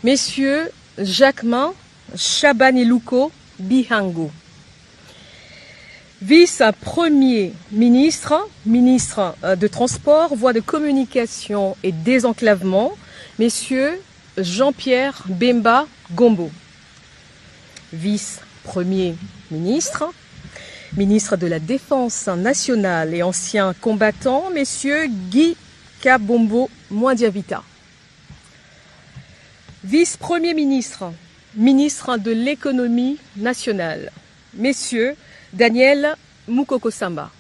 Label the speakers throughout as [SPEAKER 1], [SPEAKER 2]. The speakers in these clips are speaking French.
[SPEAKER 1] Messieurs Jacquemin Chabaniluko Bihango. Vice-premier ministre, ministre de Transport, Voies de communication et désenclavement, Messieurs Jean-Pierre Bemba Gombo. Vice-premier ministre, ministre de la Défense nationale et ancien combattant, Messieurs Guy Kabombo Mwandiavita. Vice-premier ministre, ministre de l'économie nationale, Messieurs Daniel Mukoko-Samba.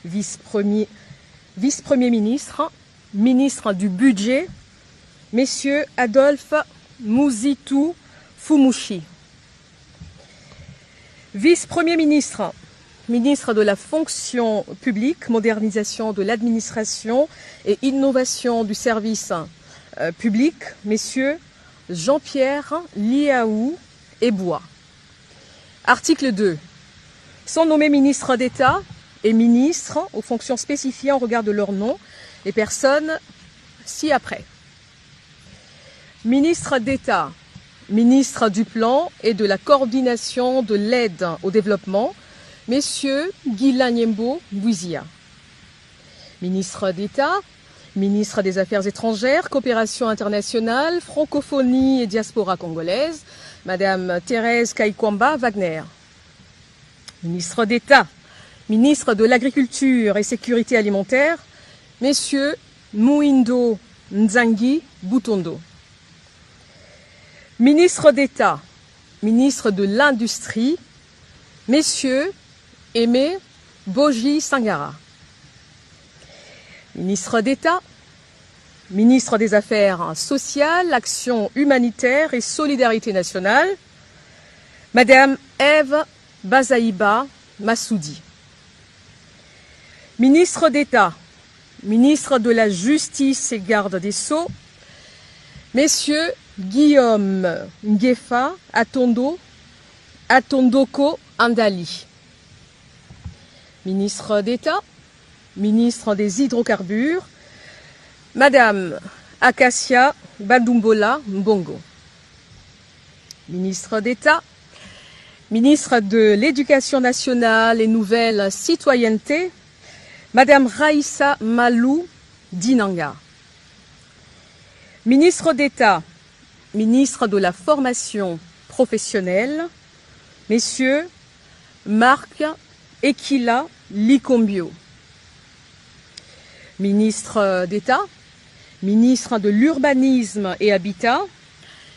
[SPEAKER 1] Vice-premier ministre, ministre du budget, Messieurs Adolphe Muzitu Fumushi. Vice-premier ministre, ministre de la fonction publique, modernisation de l'administration et innovation du service public, Messieurs Jean-Pierre Liaou Ebois. Article 2. Sont nommés ministres d'État et ministres aux fonctions spécifiées en regard de leur nom les personnes ci-après. Ministre d'État, ministre du Plan et de la coordination de l'aide au développement, Messieurs Guilain Nyembo Bouizia. Ministre d'État, ministre des Affaires étrangères, coopération internationale, francophonie et diaspora congolaise, Madame Thérèse Kaikwamba Wagner. Ministre d'État, ministre de l'Agriculture et Sécurité alimentaire, Messieurs Mouindo Nzangi Boutondo. Ministre d'État, ministre de l'Industrie, Messieurs Aimé Boji Sangara. Ministre d'État, ministre des Affaires sociales, Action humanitaire et solidarité nationale, Madame Ève Bazaïba Massoudi. Ministre d'État, ministre de la Justice et Garde des Sceaux, Messieurs Guillaume Ngefa Atondoko Andali. Ministre d'État, ministre des Hydrocarbures, Madame Acacia Bandumbola Mbongo. Ministre d'État, ministre de l'Éducation nationale et nouvelle citoyenneté, Madame Raïssa Malou Dinanga. Ministre d'État, ministre de la formation professionnelle, Messieurs Marc Ekila Likombio. Ministre d'État, ministre de l'Urbanisme et Habitat,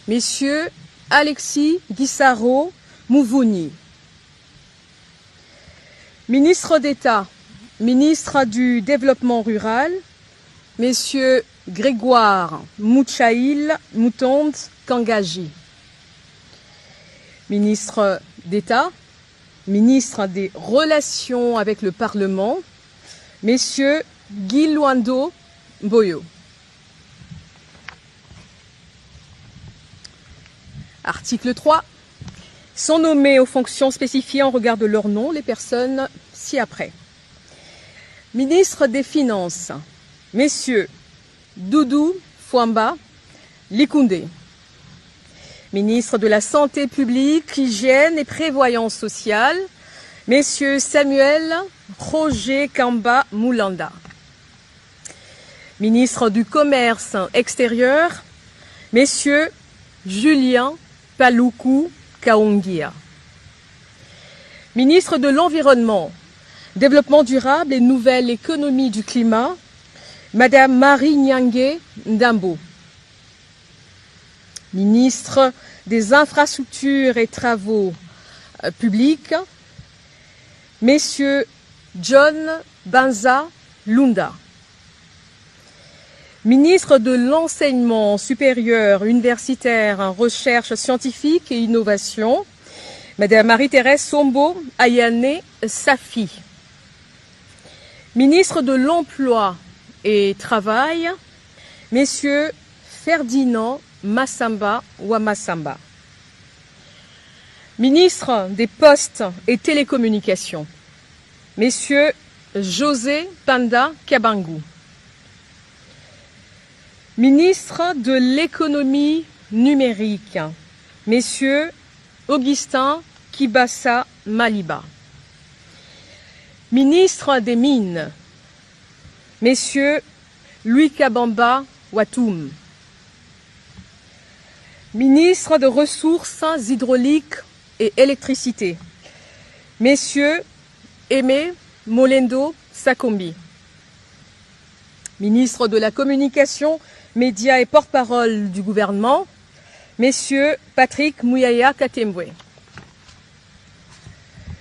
[SPEAKER 1] Messieurs Alexis Guissaro Mouvouni. Ministre d'État, ministre du Développement rural, Messieurs Grégoire Mouchaïl Moutonde Kangaji. Ministre d'État, ministre des Relations avec le Parlement, Messieurs Guy Luando Mboyo. Article 3. Sont nommés aux fonctions spécifiées en regard de leur nom les personnes ci-après. Ministre des Finances, Messieurs Doudou Fouamba Likoundé. Ministre de la Santé publique, Hygiène et Prévoyance sociale, Messieurs Samuel Roger Kamba Moulanda. Ministre du Commerce extérieur, Messieurs Julien Paloukou Kaongia. Ministre de l'Environnement, Développement durable et Nouvelle économie du climat, Madame Marie Nyangé Ndambo. Ministre des Infrastructures et Travaux publics, Messieurs John Banza Lunda. Ministre de l'Enseignement supérieur, universitaire, recherche scientifique et innovation, Madame Marie-Thérèse Sombo Ayane Safi. Ministre de l'Emploi et Travail, Messieurs Ferdinand Massamba Wamassamba. Ministre des Postes et Télécommunications, Messieurs José Panda Kabangou. Ministre de l'économie numérique, Messieurs Augustin Kibassa Maliba. Ministre des Mines, Messieurs Louis Kabamba Watoum. Ministre de Ressources hydrauliques et électricité, Messieurs Aimé Molendo Sakombi. Ministre de la Communication, Médias et porte-parole du gouvernement, Messieurs Patrick Mouyaya Katembwe.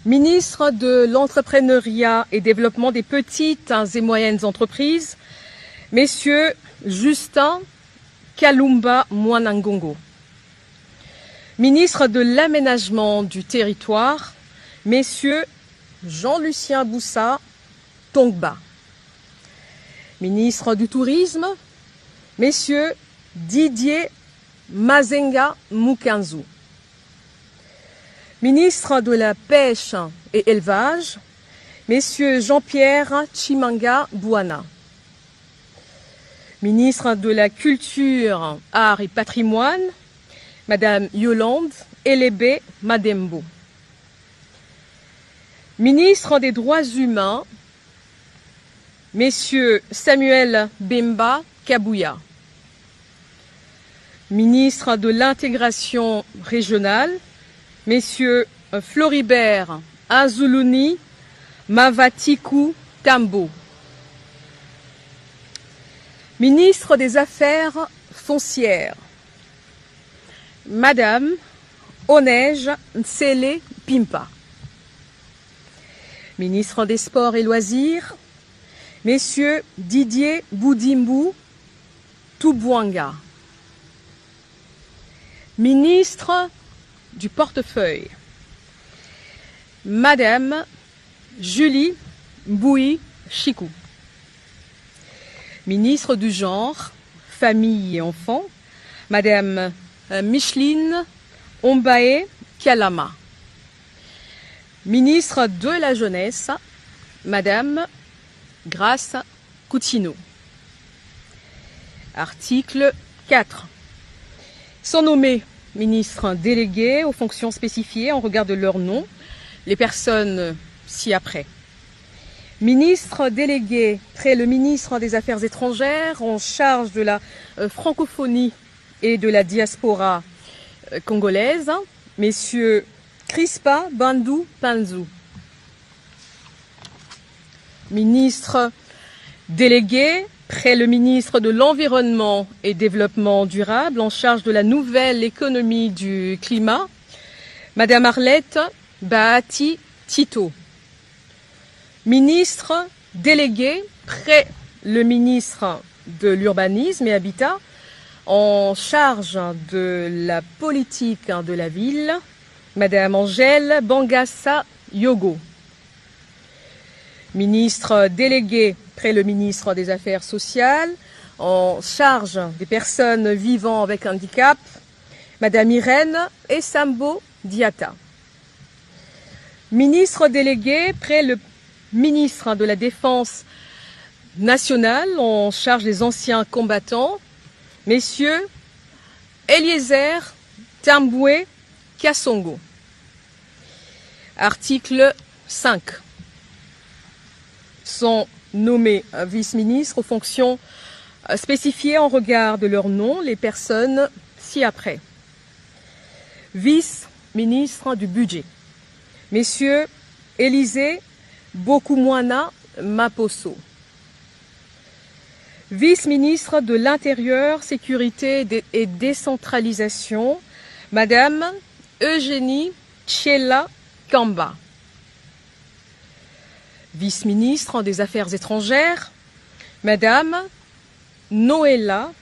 [SPEAKER 1] Ministre de l'Entrepreneuriat et Développement des petites et moyennes entreprises, Messieurs Justin Kalumba Mwanangongo. Ministre de l'Aménagement du Territoire, Messieurs Jean-Lucien Boussa Tongba. Ministre du Tourisme, Messieurs Didier Mazenga Mukanzu. Ministre de la Pêche et Élevage, Messieurs Jean-Pierre Chimanga Bouana. Ministre de la Culture, Arts et Patrimoine, Madame Yolande Elébé Madembo. Ministre des Droits humains, Messieurs Samuel Bemba Kabouya. Ministre de l'Intégration régionale, Messieurs Floribert Azuluni Mavatiku Tambo. Ministre des Affaires foncières, Madame Onej Nsele Pimpa. Ministre des Sports et Loisirs, Messieurs Didier Boudimbu Toubouanga. Ministre du Portefeuille, Madame Julie Boui Chikou. Ministre du Genre, Famille et Enfants, Madame Micheline Ombaé Kalama. Ministre de la Jeunesse, Madame Grace Coutinho. Article 4. Sont nommés ministres délégués aux fonctions spécifiées en regard de leur nom, les personnes ci-après. Ministre délégué près le ministre des Affaires étrangères en charge de la francophonie et de la diaspora congolaise, Messieurs Crispa Bandou Panzou. Ministre délégué près le ministre de l'Environnement et Développement durable en charge de la nouvelle économie du climat, Madame Arlette Bahati Tito. Ministre délégué près le ministre de l'Urbanisme et Habitat en charge de la politique de la ville, Madame Angèle Bangassa Yogo. Ministre délégué près le ministre des Affaires sociales en charge des personnes vivant avec handicap, Madame Irène Essambo Diata. Ministre délégué près le ministre de la Défense nationale en charge des anciens combattants, Messieurs Eliezer Tamboué Kassongo. Article 5. Sont nommés vice-ministres aux fonctions spécifiées en regard de leur nom, les personnes ci-après. Vice-ministre du Budget, Messieurs Élisée Bokoumouana Maposo. Vice-ministre de l'Intérieur, Sécurité et Décentralisation, Madame Eugénie Tchela Kamba. Vice-ministre des Affaires étrangères, Madame Noëlla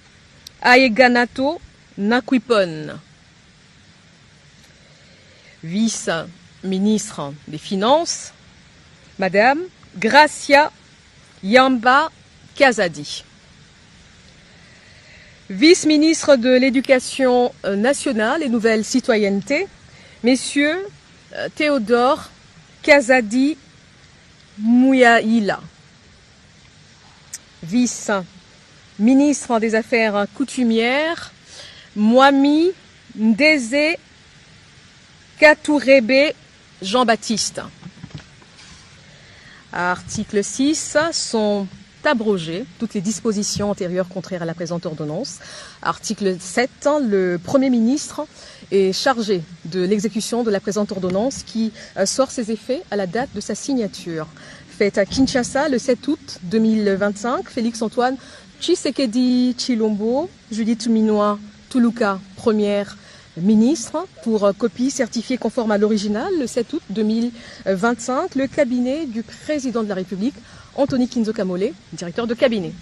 [SPEAKER 1] Aeganato Nakwipon. Vice-ministre des Finances, Madame Gracia Yamba Kazadi. Vice-ministre de l'Éducation nationale et Nouvelle Citoyenneté, Messieurs Théodore Kazadi Mouyaïla. Vice Ministre des Affaires coutumières, Mwami Ndeze Katourebe Jean-Baptiste. Article 6, sont abrogées toutes les dispositions antérieures contraires à la présente ordonnance. Article 7, le Premier ministre est chargé de l'exécution de la présente ordonnance qui sort ses effets à la date de sa signature. Faite à Kinshasa le 7 août 2025, Félix-Antoine Tshisekedi Tshilombo, Judith Minwa Tuluka, première ministre, pour copie certifiée conforme à l'original le 7 août 2025, le cabinet du président de la République, Anthony Kinzo Kamole, directeur de cabinet.